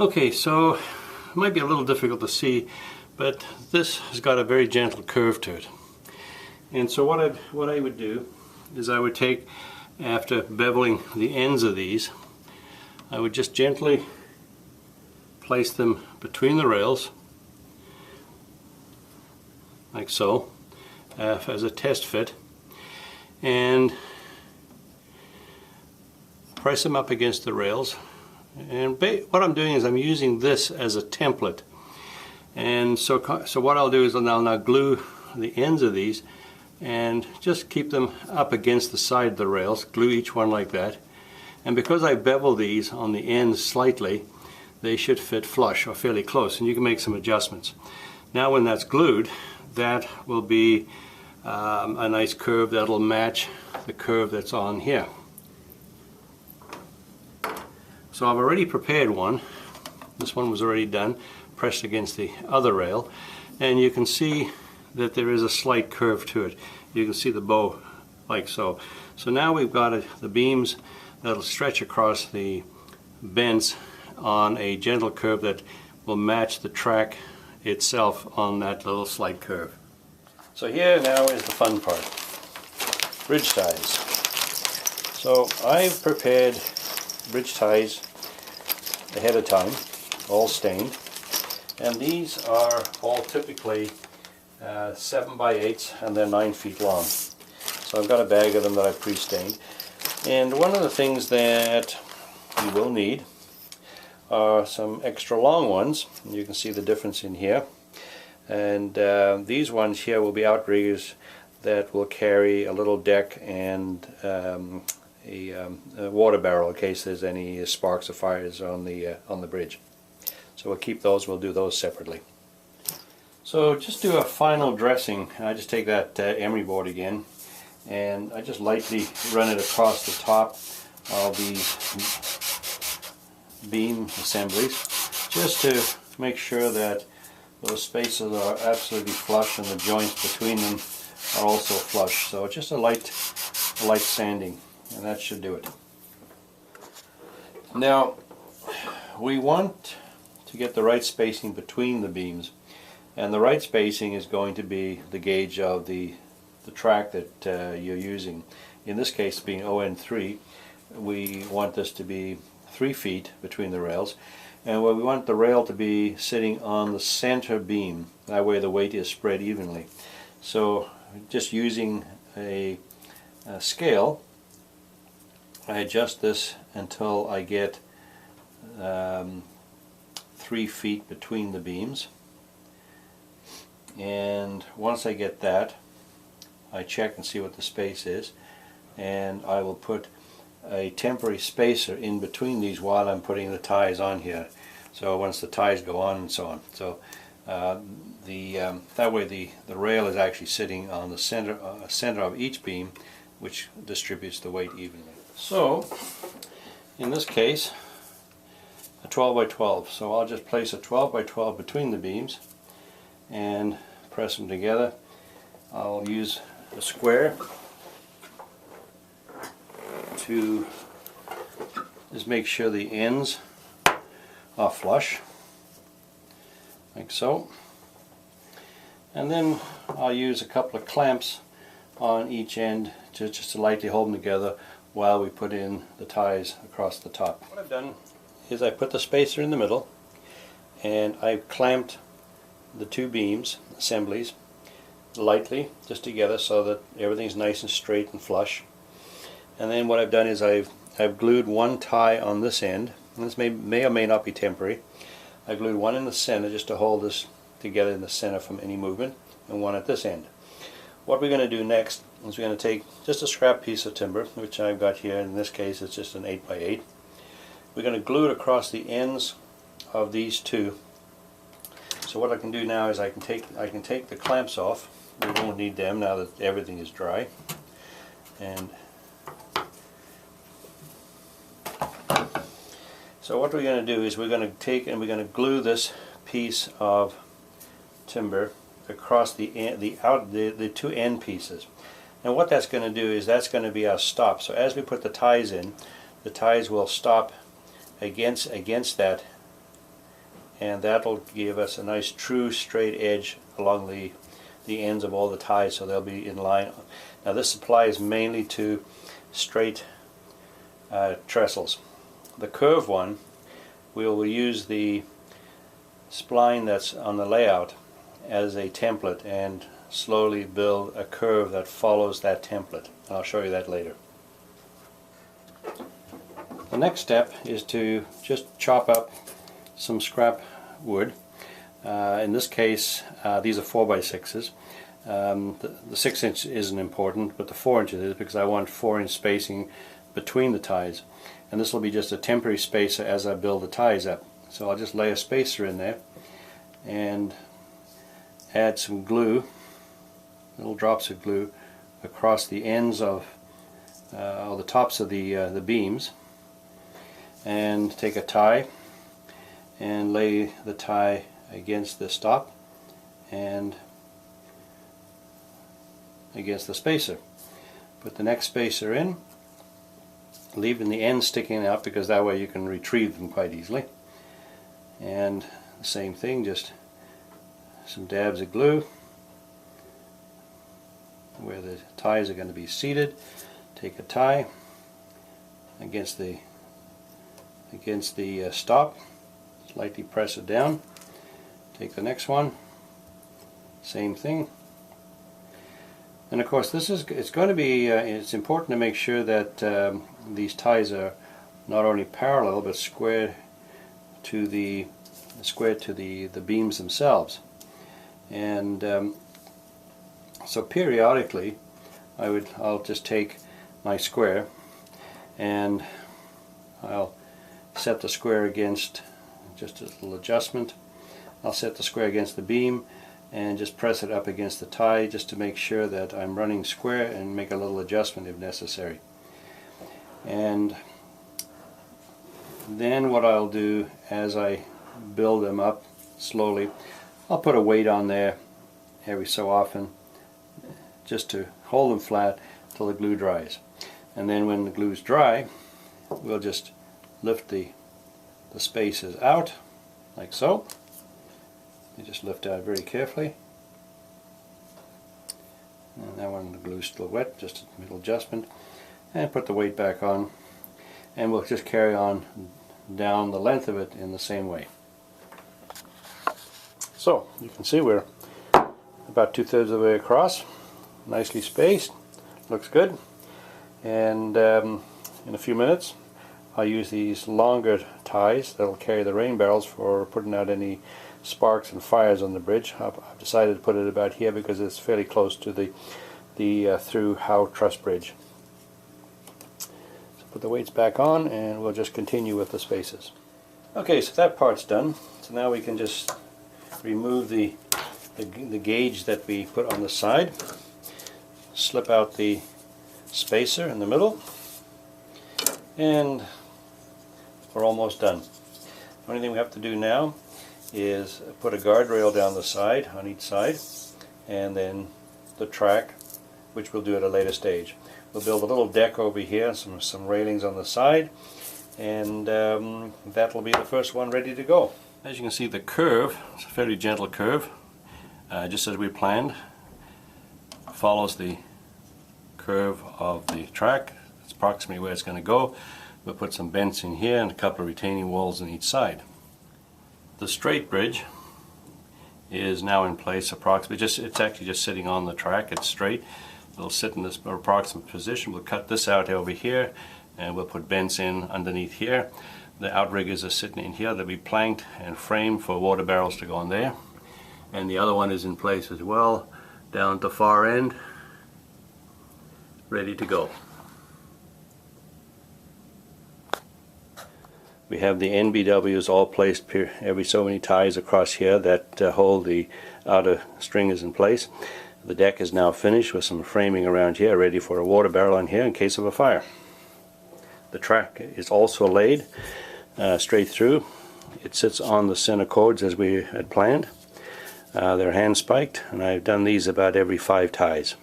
Okay, so it might be a little difficult to see, but this has got a very gentle curve to it. And so what I would do is I would take, after beveling the ends of these, I would just gently place them between the rails, like so, as a test fit, and press them up against the rails. And what I'm doing is I'm using this as a template. And so what I'll do is I'll now glue the ends of these and just keep them up against the side of the rails, glue each one like that. And because I bevel these on the ends slightly, they should fit flush or fairly close, and you can make some adjustments. Now when that's glued, that will be a nice curve that'll match the curve that's on here. So I've already prepared one. This one was already done, pressed against the other rail, and you can see that there is a slight curve to it. You can see the bow like so. So now we've got the beams that'll stretch across the bends on a gentle curve that will match the track itself on that little slight curve. So here now is the fun part. Bridge ties. So I've prepared bridge ties ahead of time, all stained, and these are all typically 7x8s and they're 9 feet long. So I've got a bag of them that I've pre-stained, and one of the things that you will need are some extra long ones. You can see the difference in here, and these ones here will be outriggers that will carry a little deck and a water barrel in case there's any sparks or fires on the bridge. So we'll keep those, we'll do those separately. So just do a final dressing. I just take that emery board again and I just lightly run it across the top of these beam assemblies just to make sure that those spaces are absolutely flush and the joints between them are also flush. So just a light sanding, and that should do it. Now we want to get the right spacing between the beams, and the right spacing is going to be the gauge of the track that you're using. In this case, being ON3, we want this to be 3 feet between the rails, and we want the rail to be sitting on the center beam. That way the weight is spread evenly. So just using a scale, I adjust this until I get 3 feet between the beams, and once I get that, I check and see what the space is, and I will put a temporary spacer in between these while I'm putting the ties on here. So once the ties go on and so on. So that way the rail is actually sitting on the center of each beam, which distributes the weight evenly. So in this case, a 12 by 12. So I'll just place a 12 by 12 between the beams and press them together. I'll use a square to just make sure the ends are flush, like so. And then I'll use a couple of clamps on each end just to lightly hold them together while we put in the ties across the top. What I've done is I put the spacer in the middle, and I've clamped the two beams assemblies lightly just together so that everything's nice and straight and flush. And then what I've done is I've glued one tie on this end, and this may or may not be temporary. I glued one in the center just to hold this together in the center from any movement, and one at this end. What we're going to do next is we're going to take just a scrap piece of timber, which I've got here. In this case it's just an 8 by 8. We're going to glue it across the ends of these two. So what I can do now is I can take the clamps off. We won't need them now that everything is dry. And so what we're going to do is we're going to take and we're going to glue this piece of timber across the two end pieces. And what that's going to do is that's going to be our stop. So as we put the ties in, the ties will stop against that and that'll give us a nice true straight edge along the ends of all the ties, so they'll be in line. Now this applies mainly to straight trestles. The curved one, we will use the spline that's on the layout as a template and slowly build a curve that follows that template. I'll show you that later. The next step is to just chop up some scrap wood. In this case, these are 4x6s. The 6-inch isn't important, but the 4-inch is, because I want 4-inch spacing between the ties. And this will be just a temporary spacer as I build the ties up. So I'll just lay a spacer in there and add some glue, little drops of glue, across the ends of or the tops of the beams, and take a tie and lay the tie against the stop and against the spacer. Put the next spacer in, leaving the ends sticking out because that way you can retrieve them quite easily. And the same thing, just some dabs of glue where the ties are going to be seated. Take a tie against the stop, slightly press it down. Take the next one, same thing. And of course, it's going to be it's important to make sure that these ties are not only parallel but square to the beams themselves. And so periodically I'll just take my square and I'll set the square against, just a little adjustment, I'll set the square against the beam and just press it up against the tie just to make sure that I'm running square, and make a little adjustment if necessary. And then what I'll do as I build them up slowly, I'll put a weight on there every so often just to hold them flat till the glue dries. And then when the glue's dry, we'll just lift the spaces out like so. You just lift out very carefully. And that one, the glue's still wet, just a little adjustment. And put the weight back on. And we'll just carry on down the length of it in the same way. So, you can see we're about 2/3 of the way across. Nicely spaced. Looks good. And in a few minutes I'll use these longer ties that'll carry the rain barrels for putting out any sparks and fires on the bridge. I've decided to put it about here because it's fairly close to the through Howe truss bridge. So put the weights back on and we'll just continue with the spaces. Okay, so that part's done. So now we can just remove the gauge that we put on the side, slip out the spacer in the middle, and we're almost done. The only thing we have to do now is put a guardrail down the side, on each side, and then the track, which we'll do at a later stage. We'll build a little deck over here, some railings on the side, and that'll be the first one ready to go. As you can see, the curve, it's a fairly gentle curve, just as we planned, follows the curve of the track. It's approximately where it's going to go. We'll put some vents in here and a couple of retaining walls on each side. The straight bridge is now in place approximately. It's actually just sitting on the track. It's straight. It'll sit in this approximate position. We'll cut this out over here and we'll put vents in underneath here. The outriggers are sitting in here. They'll be planked and framed for water barrels to go in there. And the other one is in place as well, down at the far end, ready to go. We have the NBWs all placed every so many ties across here that hold the outer stringers in place. The deck is now finished with some framing around here, ready for a water barrel on here in case of a fire. The track is also laid straight through. It sits on the center cords as we had planned. They're hand spiked, and I've done these about every 5 ties.